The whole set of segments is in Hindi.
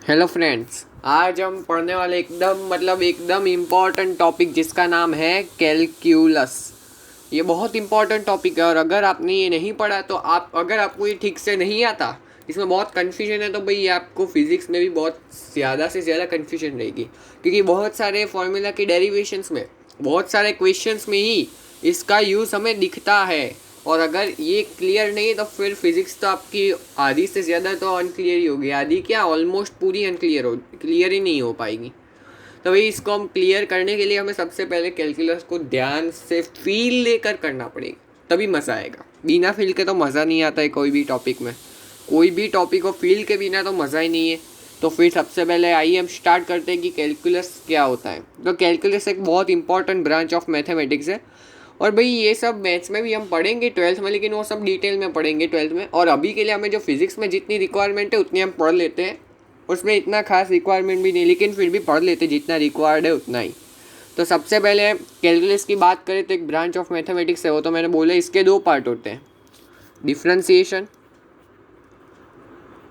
हेलो फ्रेंड्स, आज हम पढ़ने वाले एकदम इम्पॉर्टेंट टॉपिक जिसका नाम है कैलक्यूलस। ये बहुत इम्पॉर्टेंट टॉपिक है और अगर आपने ये नहीं पढ़ा तो अगर आपको ये ठीक से नहीं आता, इसमें बहुत कन्फ्यूजन है, तो भाई ये आपको फिजिक्स में भी बहुत ज़्यादा से ज़्यादा कन्फ्यूजन रहेगी, क्योंकि बहुत सारे फॉर्मूला के डेरिवेशंस में, बहुत सारे क्वेश्चंस में ही इसका यूज़ हमें दिखता है। और अगर ये क्लियर नहीं तो फिर फिज़िक्स तो आपकी आधी से ज़्यादा तो अनक्लियर ही होगी, आधी क्या ऑलमोस्ट पूरी क्लियर ही नहीं हो पाएगी। तो भाई इसको हम क्लियर करने के लिए हमें सबसे पहले कैलकुलस को ध्यान से फील लेकर करना पड़ेगा, तभी मज़ा आएगा। बिना फील के तो मज़ा नहीं आता है कोई भी टॉपिक में। कोई भी टॉपिक को फील के बिना तो मज़ा ही नहीं है। तो फिर सबसे पहले आइए हम स्टार्ट करते हैं कि कैलकुलस क्या होता है। तो कैलकुलस एक बहुत इंपॉर्टेंट ब्रांच ऑफ मैथमेटिक्स है और भाई ये सब मैथ्स में भी हम पढ़ेंगे ट्वेल्थ में, लेकिन वो सब डिटेल में पढ़ेंगे ट्वेल्थ में। और अभी के लिए हमें जो फिज़िक्स में जितनी रिक्वायरमेंट है उतनी हम पढ़ लेते हैं, उसमें इतना खास रिक्वायरमेंट भी नहीं, लेकिन फिर भी पढ़ लेते जितना रिक्वायर्ड है उतना ही। तो सबसे पहले कैलकुलस की बात करें तो एक ब्रांच ऑफ मैथमेटिक्स है, वो तो मैंने बोला इसके दो पार्ट होते हैं, डिफ्रेंसिएशन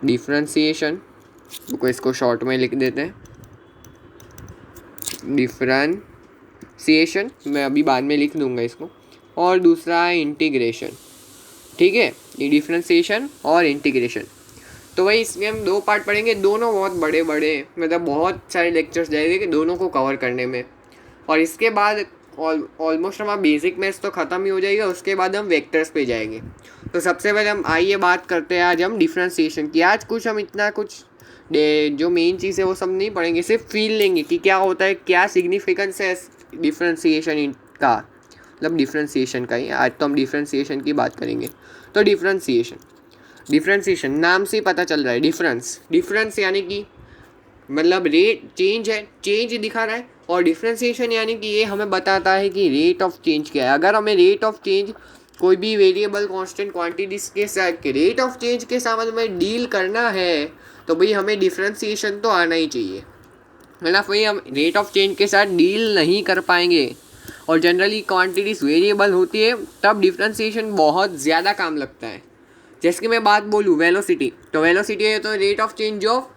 डिफ्रेंसिएशन को इसको शॉर्ट में लिख देते हैं, डिफ्रेंसिएशन मैं अभी बाद में लिख दूंगा इसको। और दूसरा है इंटीग्रेशन। ठीक है, ये डिफ्रेंसिएशन और इंटीग्रेशन। तो वही इसमें हम दो पार्ट पढ़ेंगे, दोनों बहुत बड़े बड़े, मतलब बहुत सारे लेक्चर्स जाएंगे कि दोनों को कवर करने में। और इसके बाद ऑलमोस्ट हमारा बेसिक मैथ्स तो ख़त्म ही हो जाएगा, उसके बाद हम वेक्टर्स पे जाएंगे। तो सबसे पहले हम आइए बात करते हैं आज हम डिफ्रेंसिएशन की। आज कुछ हम इतना कुछ जो मेन चीज़ है वो सब नहीं पढ़ेंगे, सिर्फ फील लेंगे कि क्या होता है, क्या सिग्निफिकेंस है डिफ्रेंसिएशन का, मतलब डिफ्रेंसिएशन का ही। आज तो हम डिफ्रेंसिएशन की बात करेंगे। तो डिफ्रेंसिएशन नाम से ही पता चल रहा है, डिफरेंस यानी कि मतलब रेट चेंज है, चेंज दिखा रहा है। और डिफ्रेंसिएशन यानी कि ये हमें बताता है कि रेट ऑफ चेंज क्या है। अगर हमें रेट ऑफ चेंज कोई भी वेरिएबल कांस्टेंट क्वांटिटीज के साथ रेट ऑफ चेंज के साथ में डील करना है तो भाई हमें डिफ्रेंसिएशन तो आना ही चाहिए, मतलब भाई हम रेट ऑफ चेंज के साथ डील नहीं कर पाएंगे। और जनरली क्वांटिटीज वेरिएबल होती है तब डिफ्रेंसिएशन बहुत ज़्यादा काम लगता है। जैसे कि मैं बात बोलूँ वेलोसिटी, तो वेलोसिटी है तो rate of change of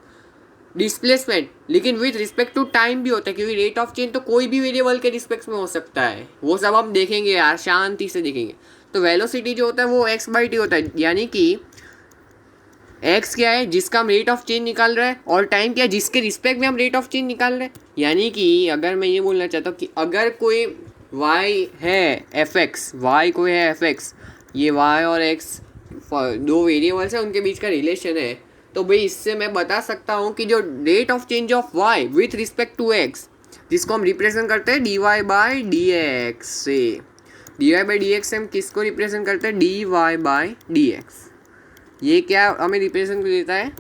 displacement, लेकिन विथ रिस्पेक्ट टू टाइम भी होता है, क्योंकि रेट ऑफ चेंज तो कोई भी वेरिएबल के रिस्पेक्ट में हो सकता है। वो सब हम देखेंगे यार, शांति से देखेंगे। तो वेलोसिटी जो होता है वो x/t होता है, यानी कि x क्या है जिसका हम रेट ऑफ चेंज निकाल रहे हैं, और टाइम क्या है जिसके रिस्पेक्ट में हम रेट ऑफ चेंज निकाल रहे हैं। यानी कि अगर मैं ये बोलना चाहता हूँ कि अगर कोई y है fx, y कोई है fx, ये y और x दो वेरिएबल्स हैं, उनके बीच का रिलेशन है, तो भाई इससे मैं बता सकता हूँ कि जो rate of change of y with respect to x, जिसको हम रिप्रेजेंट करते हैं dy/dx से, dy/dx से हम किसको रिप्रेजेंट करते हैं, dy/dx। ये क्या हमें रिप्रेजेंट देता है,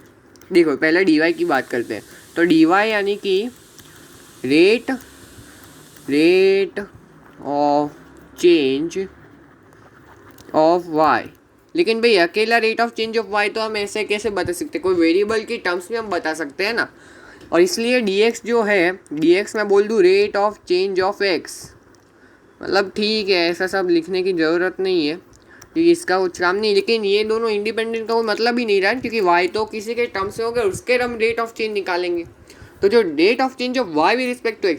देखो पहले dy की बात करते हैं। तो dy यानी कि rate of change of y। लेकिन भाई अकेला rate of change of y तो हम ऐसे कैसे बता सकते, कोई वेरिएबल की टर्म्स में हम बता सकते हैं ना। और इसलिए dx जो है, dx मैं बोल दूँ rate of change of x, मतलब ठीक है ऐसा सब लिखने की ज़रूरत नहीं है क्योंकि इसका कुछ काम नहीं। लेकिन ये दोनों इंडिपेंडेंट का कोई मतलब ही नहीं रहा, क्योंकि y तो किसी के टर्म्स में होगा, उसके हम रेट ऑफ चेंज निकालेंगे। तो जो rate of change of y with respect to x,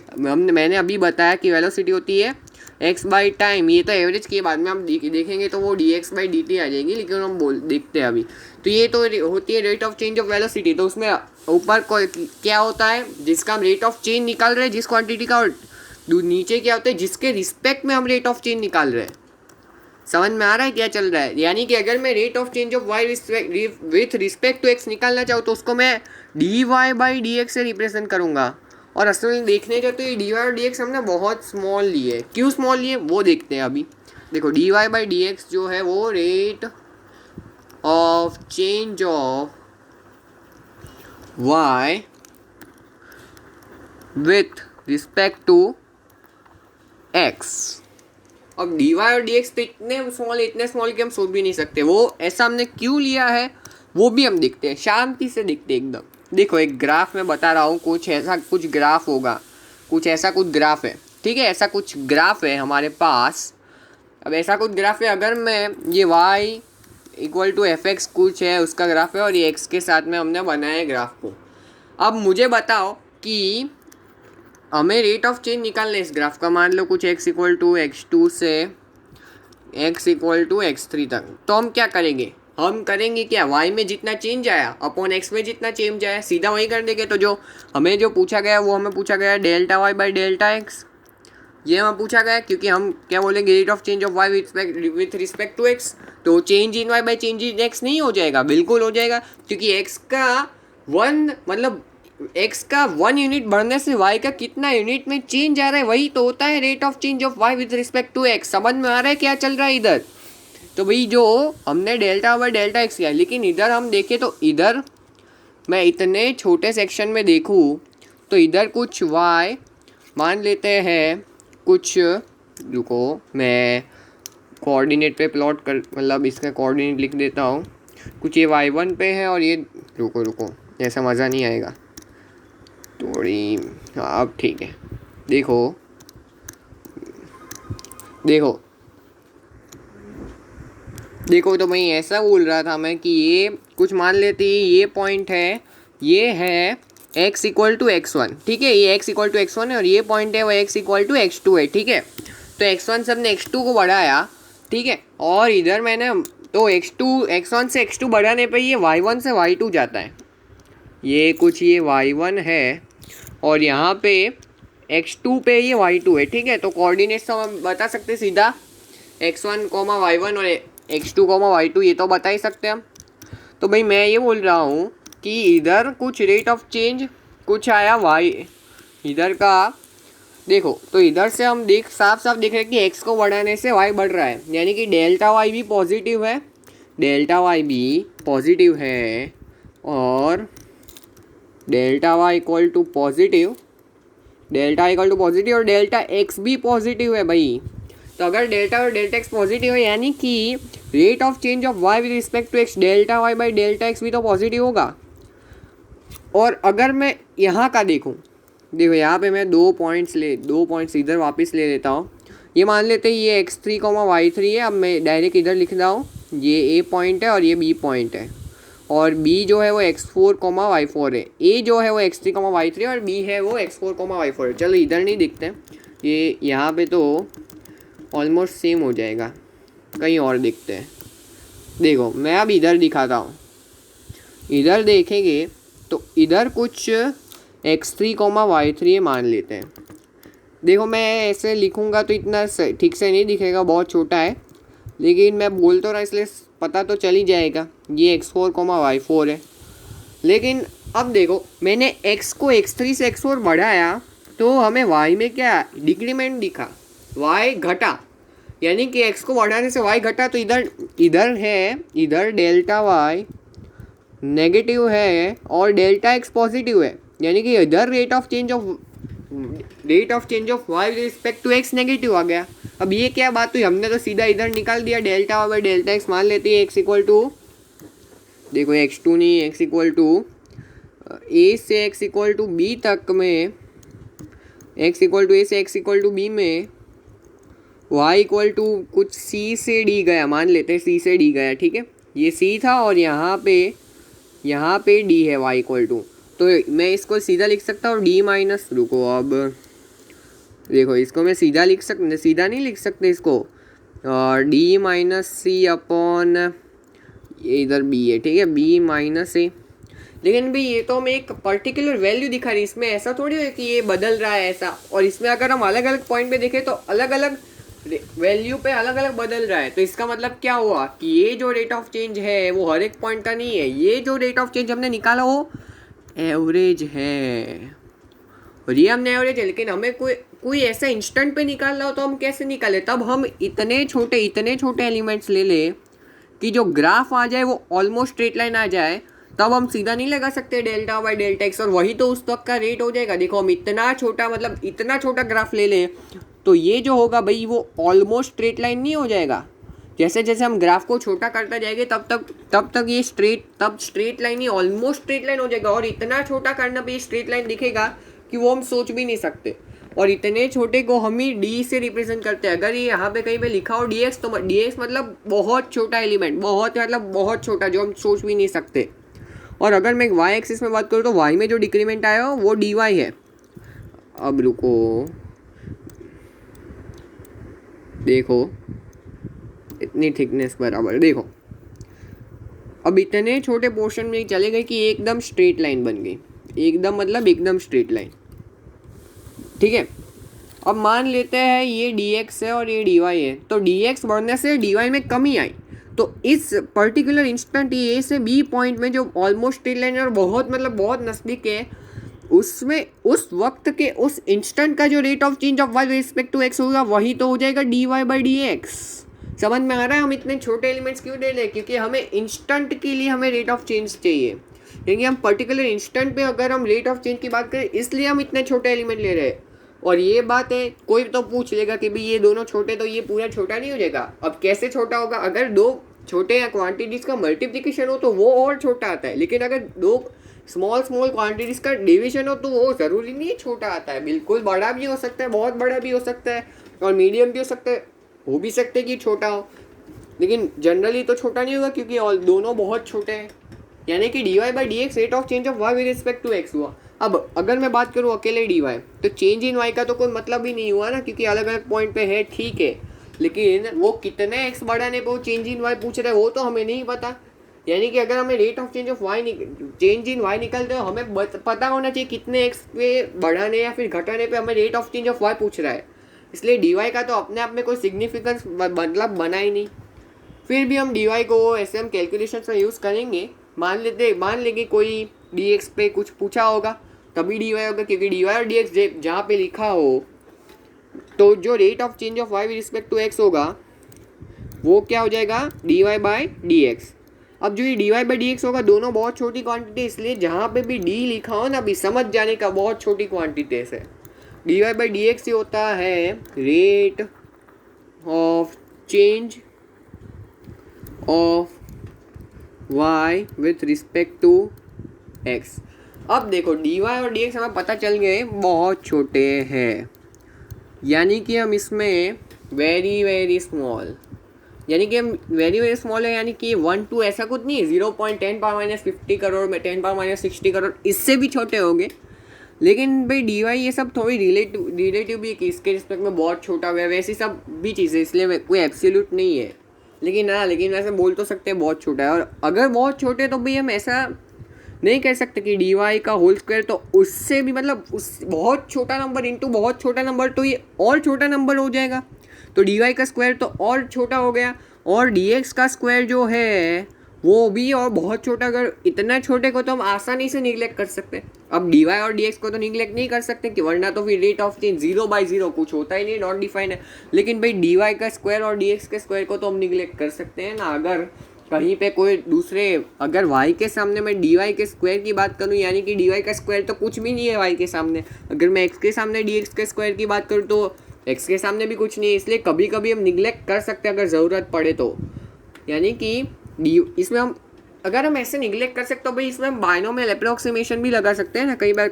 मैंने अभी बताया कि वेलोसिटी होती है x/टाइम, ये तो एवरेज के बाद में हम देखेंगे तो वो dx/dt आ जाएगी, लेकिन हम देखते हैं अभी। तो ये तो होती है rate of change of velocity. तो उसमें ऊपर क्या होता है जिसका हम रेट ऑफ चेंज निकाल रहे हैं जिस क्वांटिटी का, और नीचे क्या होता है जिसके रिस्पेक्ट में हम रेट ऑफ चेंज निकाल रहे हैं। समझ में आ रहा है क्या चल रहा है। यानी कि अगर मैं rate of change of y with respect to x निकालना चाहूँ तो उसको मैं dy/dx से रिप्रेजेंट करूँगा। और असल में देखने जाए तो ये dy और dx हमने बहुत स्मॉल लिए, क्यों स्मॉल लिए वो देखते हैं अभी। देखो dy/dx जो है वो rate of change of y with respect to x। अब dy और dx तो इतने स्मॉल कि हम सोच भी नहीं सकते, वो ऐसा हमने क्यों लिया है वो भी हम देखते हैं, शांति से देखते हैं एकदम। देखो एक ग्राफ में बता रहा हूँ, कुछ ग्राफ होगा, कुछ ग्राफ है, ठीक है, ऐसा कुछ ग्राफ है हमारे पास। अब ऐसा कुछ ग्राफ है, अगर मैं ये y = fx कुछ है उसका ग्राफ है, और ये x के साथ में हमने बनाया है ग्राफ को। अब मुझे बताओ कि हमें रेट ऑफ चेंज निकालना है इस ग्राफ का। मान लो कुछ x इक्वल टू x2 से x इक्वल टू x3 तक, तो हम क्या करेंगे, हम करेंगे क्या, y में जितना चेंज आया अपॉन x में जितना चेंज आया सीधा वही कर देंगे। तो जो हमें जो पूछा गया वो हमें पूछा गया delta y by delta x, ये हमें पूछा गया क्योंकि हम क्या बोलेंगे rate of change of y with respect to x. तो change in y by change in x नहीं हो जाएगा, बिल्कुल हो जाएगा, क्योंकि एक्स का 1 मतलब एक्स का 1 यूनिट बढ़ने से वाई का कितना यूनिट में चेंज आ रहा है, वही तो होता है rate of change of y with respect to x. समझ में आ रहा है क्या चल रहा है इधर। तो भाई जो हमने डेल्टा बाई डेल्टा एक्स किया, लेकिन इधर हम देखें तो इधर मैं इतने छोटे सेक्शन में देखूँ तो इधर कुछ वाई मान लेते हैं कुछ, रुको मैं कोऑर्डिनेट पे प्लॉट कर, मतलब इसका कोऑर्डिनेट लिख देता हूँ। कुछ ये y1 पे है और ये, रुको ऐसा मज़ा नहीं आएगा थोड़ी, हाँ अब ठीक है। देखो देखो देखो तो मैं ऐसा बोल रहा था मैं कि ये कुछ मान लेते ये पॉइंट है, ये है x इक्वल टू x1, ठीक है, ये x इक्वल टू x1 है और ये पॉइंट है वो x इक्वल टू x2 है, ठीक है। तो x1 से हमने x2 को बढ़ाया, ठीक है, और इधर मैंने तो x1 से x2 बढ़ाने पे ये y1 से y2 जाता है, ये कुछ ये y1 है और यहाँ पे x2 पे ये y2 है, ठीक है। तो कोऑर्डिनेट्स तो हम बता सकते हैं सीधा, x1, y1 और x2, y2 ये तो बता ही सकते हैं हम। तो भाई मैं ये बोल रहा हूँ कि इधर कुछ रेट ऑफ चेंज कुछ आया y इधर का, देखो तो इधर से हम साफ साफ देख रहे हैं कि x को बढ़ाने से y बढ़ रहा है, यानी कि डेल्टा y भी पॉजिटिव है, डेल्टा y भी पॉजिटिव है और delta y equal to positive, delta equal to positive और डेल्टा x भी पॉजिटिव है भाई। तो अगर डेल्टा और डेल्टा x पॉजिटिव है यानी कि rate of change of y with respect to x delta y by delta x भी तो पॉजिटिव होगा। और अगर मैं यहाँ का देखूँ, देखो यहाँ पे मैं दो पॉइंट्स इधर वापस ले लेता हूँ। ये मान लेते हैं ये x3, y3 है, अब मैं डायरेक्ट इधर लिख रहा हूँ, ये a पॉइंट है और ये b पॉइंट है और b जो है वो x4, y4 है, a जो है वो x3, y3 और b है वो x4, y4 है। चलो इधर नहीं दिखते हैं, ये यहाँ पे तो ऑलमोस्ट सेम हो जाएगा, कहीं और दिखते हैं। देखो मैं अब इधर दिखाता हूँ, इधर देखेंगे तो इधर कुछ x3, y3 मान लेते हैं। देखो मैं ऐसे लिखूँगा तो इतना ठीक से नहीं दिखेगा, बहुत छोटा है, लेकिन मैं बोल तो रहा इसलिए पता तो चल ही जाएगा, ये x4, y4 है। लेकिन अब देखो मैंने x को x3 से x4 बढ़ाया तो हमें y में क्या डिक्रीमेंट दिखा, y घटा, यानी कि x को बढ़ाने से y घटा। तो इधर है, इधर डेल्टा y नेगेटिव है और डेल्टा x पॉजिटिव है, यानी कि इधर rate of change of y with respect to x negative आ गया। अब ये क्या बात हुई, हमने तो सीधा इधर निकाल दिया, delta y by delta x मान लेते हैं x इक्वल टू, देखो x2 नहीं, x इक्वल टू a से x इक्वल टू b तक में, x इक्वल टू a से x इक्वल टू b में y इक्वल टू कुछ c से d गया, मान लेते हैं c से d गया, ठीक है, ये c था और यहाँ पे d है y इक्वल टू। तो मैं इसको सीधा लिख सकता हूँ d माइनस, रुको अब देखो इसको मैं सीधा नहीं लिख सकते इसको, d माइनस सी अपॉन ये इधर b है, ठीक है, b माइनस ए। लेकिन भाई ये तो हमें एक पर्टिकुलर वैल्यू दिखा रही है, इसमें ऐसा थोड़ी है कि ये बदल रहा है ऐसा, और इसमें अगर हम अलग अलग पॉइंट पे देखें तो अलग अलग वैल्यू पे अलग अलग बदल रहा है। तो इसका मतलब क्या हुआ कि ये जो रेट ऑफ चेंज है वो हर एक पॉइंट का नहीं है, ये जो रेट ऑफ चेंज हमने निकाला वो एवरेज है, और ये हमने एवरेज है। लेकिन हमें कोई ऐसा इंस्टेंट पे निकालना हो तो हम कैसे निकाले, तब हम इतने छोटे एलिमेंट्स ले ले कि जो ग्राफ आ जाए वो ऑलमोस्ट स्ट्रेट लाइन आ जाए, तब हम सीधा नहीं लगा सकते डेल्टा बाई डेल्टा एक्स, और वही तो उस वक्त का रेट हो जाएगा। देखो हम इतना छोटा ग्राफ ले लें तो ये जो होगा भाई वो ऑलमोस्ट स्ट्रेट लाइन नहीं हो जाएगा। जैसे जैसे हम ग्राफ को छोटा करते जाएंगे तब तक ये स्ट्रेट लाइन ही ऑलमोस्ट स्ट्रेट लाइन हो जाएगा, और इतना छोटा करना पे स्ट्रेट लाइन दिखेगा कि वो हम सोच भी नहीं सकते। और इतने छोटे को हम ही डी से रिप्रेजेंट करते हैं। अगर ये यहाँ पे कहीं पे लिखा हो डी एक्स, तो डी एक्स मतलब बहुत छोटा एलिमेंट, बहुत छोटा जो हम सोच भी नहीं सकते। और अगर मैं वाई एक्सिस में बात करूँ तो वाई में जो डिक्रीमेंट आया हो वो dy है। अब रुको, देखो इतनी थिकनेस बराबर, देखो अब इतने छोटे पोर्शन में चले गए कि एकदम स्ट्रेट लाइन बन गई, एकदम मतलब एकदम स्ट्रेट लाइन। ठीक है, अब मान लेते हैं ये dx है और ये dy है, तो dx बढ़ने से dy में कमी आई, तो इस पर्टिकुलर इंस्टेंट ए से बी पॉइंट में जो ऑलमोस्ट स्ट्रेट लाइन और बहुत मतलब बहुत नज़दीक है, उसमें उस वक्त के उस इंस्टेंट का जो rate of change of y respect to x होगा वही तो हो जाएगा dy बाई डी एक्स। समझ में आ रहा है हम इतने छोटे एलिमेंट्स क्यों ले रहे? क्योंकि हमें इंस्टेंट के लिए हमें रेट ऑफ चेंज चाहिए, क्योंकि हम पर्टिकुलर इंस्टेंट पे अगर हम रेट ऑफ चेंज की बात करें इसलिए हम इतने छोटे एलिमेंट ले रहे हैं। और ये बात है, कोई तो पूछ लेगा कि भाई ये दोनों छोटे तो ये पूरा छोटा नहीं हो जाएगा। अब कैसे छोटा होगा? अगर दो छोटे या क्वांटिटीज़ का मल्टीप्लिकेशन हो तो वो और छोटा आता है, लेकिन अगर दो स्मॉल क्वांटिटीज़ का डिवीजन हो तो वो ज़रूरी नहीं छोटा आता है, बिल्कुल बड़ा भी हो सकता है, बहुत बड़ा भी हो सकता है और मीडियम भी हो सकता है, हो भी सकते हैं कि छोटा हो, लेकिन जनरली तो छोटा नहीं होगा क्योंकि और दोनों बहुत छोटे हैं। यानी कि dy by d x rate of change of y with respect to x हुआ। अब अगर मैं बात करूँ अकेले dy, तो चेंज इन y का तो कोई मतलब ही नहीं हुआ ना, क्योंकि अलग अलग पॉइंट पे है, ठीक है, लेकिन वो कितने x बढ़ाने पे वो चेंज इन y पूछ रहे हैं वो तो हमें नहीं पता। यानी कि अगर हमें rate of change of y change in y निकलते हो, हमें पता होना चाहिए कितने x पे बढ़ाने या फिर घटाने पे हमें rate of change of y पूछ रहा है। इसलिए dy का तो अपने आप में कोई सिग्निफिकेंस मतलब बना ही नहीं। फिर भी हम dy को ऐसे हम कैलकुलेशन में यूज़ करेंगे। मान लेंगे कोई dx पे कुछ पूछा होगा तभी dy होगा, क्योंकि dy और dx जहाँ पे लिखा हो तो जो rate of change of y with respect to x होगा वो क्या हो जाएगा dy बाई डी एक्स। अब जो ये dy बाई डी एक्स होगा, दोनों बहुत छोटी क्वांटिटी, इसलिए जहाँ पे भी d लिखा हो ना, अभी समझ जाने का बहुत छोटी क्वांटिटी से dy बाई डी एक्स होता है rate of change of y with respect to x। अब देखो dy और dx हमें पता चल गए बहुत छोटे हैं, यानी कि हम इसमें वेरी स्मॉल, यानी कि हम वेरी स्मॉल है, यानी कि 1 2 ऐसा कुछ नहीं है, 0.10 पावर माइनस 50 करोड़ में 10 पावर माइनस 60 करोड़ इससे भी छोटे होंगे। लेकिन भाई dy ये सब थोड़ी रिलेटिव भी है कि इसके रिस्पेक्ट में बहुत छोटा हुआ है, वैसी सब भी चीज़ें, इसलिए कोई एब्सोल्यूट नहीं है। लेकिन वैसे बोल तो सकते हैं बहुत छोटा है। और अगर बहुत छोटे तो भाई हम ऐसा नहीं कह सकते कि dy का होल स्क्वायर, तो उससे भी मतलब उस बहुत छोटा नंबर इंटू बहुत छोटा नंबर तो ये और छोटा नंबर हो जाएगा, तो dy का स्क्वायर तो और छोटा हो गया, और dx का स्क्वायर जो है वो भी और बहुत छोटा। अगर इतना छोटे को तो हम आसानी से निगलेक्ट कर सकते हैं, अब dy और dx को तो निगलेक्ट नहीं कर सकते कि वरना तो फिर रेट ऑफ चेंज 0 बाई 0 कुछ होता ही नहीं, नॉट डिफाइंड है। लेकिन भाई dy का स्क्वायर और dx के स्क्वायर को तो हम निगलेक्ट कर सकते हैं ना। अगर कहीं पे कोई दूसरे, अगर y के सामने मैं dy के स्क्वायर की बात करूँ, यानी कि dy का स्क्वायर तो कुछ भी नहीं है y के सामने, अगर मैं x के सामने dx के स्क्वायर की बात करूँ तो x के सामने भी कुछ नहीं है, इसलिए कभी कभी हम निगलेक्ट कर सकते हैं अगर ज़रूरत पड़े तो। यानी कि इसमें हम अगर हम ऐसे निगलेक्ट कर सकते हो भाई, इसमें हम बाइनोमियल अप्रोक्सीमेशन भी लगा सकते हैं ना, कई बार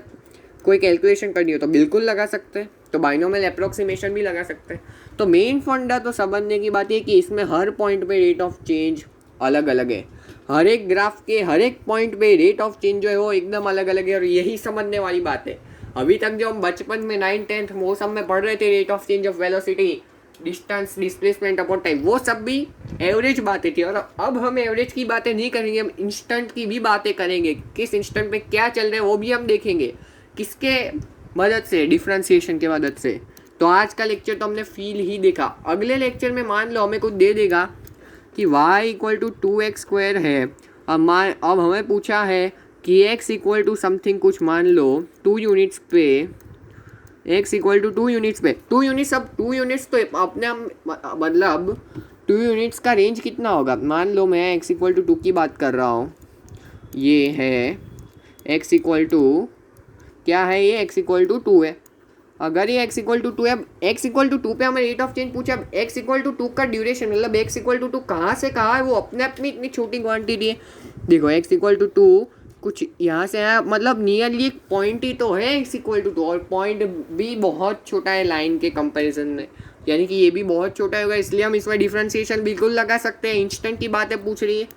कोई कैलकुलेशन करनी हो तो बिल्कुल लगा सकते हैं, तो बाइनोमियल अप्रोक्सीमेशन भी लगा सकते हैं। तो मेन फंडा तो समझने की बात है कि इसमें हर पॉइंट पे रेट ऑफ चेंज अलग अलग है, हर एक ग्राफ के हर एक पॉइंट पे रेट ऑफ चेंज जो है वो एकदम अलग अलग है, और यही समझने वाली बात है। अभी तक जो हम बचपन में 9th 10th मौसम में पढ़ रहे थे, rate of change of velocity, distance, displacement upon time, वो सब भी एवरेज बातें थी, और अब हम एवरेज की बातें नहीं करेंगे, हम इंस्टेंट की भी बातें करेंगे। किस इंस्टेंट में क्या चल रहा है वो भी हम देखेंगे, किसके मदद से, डिफ्रेंसिएशन के मदद से। तो आज का लेक्चर तो हमने फील ही देखा। अगले लेक्चर में मान लो हमें कुछ दे देगा कि y equal to 2x square है, अब हमें पूछा है कि x इक्वल टू समथिंग कुछ, मान लो 2 यूनिट्स पे, x इक्वल टू 2 यूनिट्स पे, 2 यूनिट्स, अब 2 यूनिट्स तो अपने मतलब 2 यूनिट्स का रेंज कितना होगा। मान लो मैं x इक्वल टू 2 की बात कर रहा हूँ, ये है x इक्वल टू क्या है, ये x इक्वल टू 2 है। अगर ये x इक्वल टू 2 है, अब x इक्वल टू 2 पे हमें रेट ऑफ चेंज पूछा, अब x इक्वल टू 2 का ड्यूरेशन मतलब x इक्वल टू 2 कहाँ से कहाँ है, वो अपने आप में इतनी छोटी क्वांटिटी है। देखो x इक्वल टू 2 कुछ यहाँ से है, मतलब नियरली एक पॉइंट ही तो है x इक्वल टू 2, और पॉइंट भी बहुत छोटा है लाइन के कंपैरिजन में, यानी कि ये भी बहुत छोटा होगा, इसलिए हम इसमें डिफ्रेंसिएशन बिल्कुल लगा सकते हैं। इंस्टेंट की बातें पूछ रही है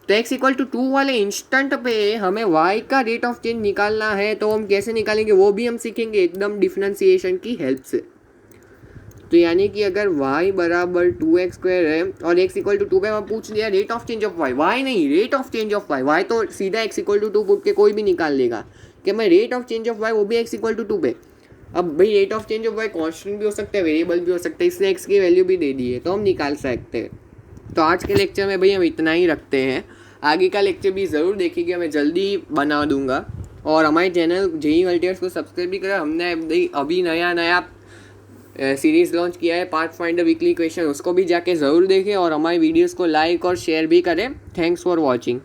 तो x इक्वल टू 2 वाले इंस्टेंट पे हमें y का रेट ऑफ चेंज निकालना है, तो हम कैसे निकालेंगे वो भी हम सीखेंगे एकदम डिफरेंशिएशन की हेल्प से। तो यानी कि अगर y बराबर 2x² है और x इक्वल टू 2 पे हम पूछ लिया rate of change of y नहीं, rate of change of y तो सीधा x इक्वल टू 2 पुट के कोई भी निकाल लेगा कि मैं rate of change of y वो भी x इक्वल टू 2 पे। अब भाई rate of change of y constant भी हो सकता है, वेरिएबल भी हो सकता है, इसने x की वैल्यू भी दे दी है तो हम निकाल सकते हैं। तो आज के लेक्चर में भाई हम इतना ही रखते हैं, आगे का लेक्चर भी ज़रूर देखिएगा, मैं जल्दी बना दूंगा। और हमारे चैनल जेई अल्टियर्स को सब्सक्राइब भी करें, हमने अभी नया सीरीज़ लॉन्च किया है पाथफाइंडर वीकली क्वेश्चन, उसको भी जाके ज़रूर देखें और हमारी वीडियोस को लाइक और शेयर भी करें। Thanks for watching.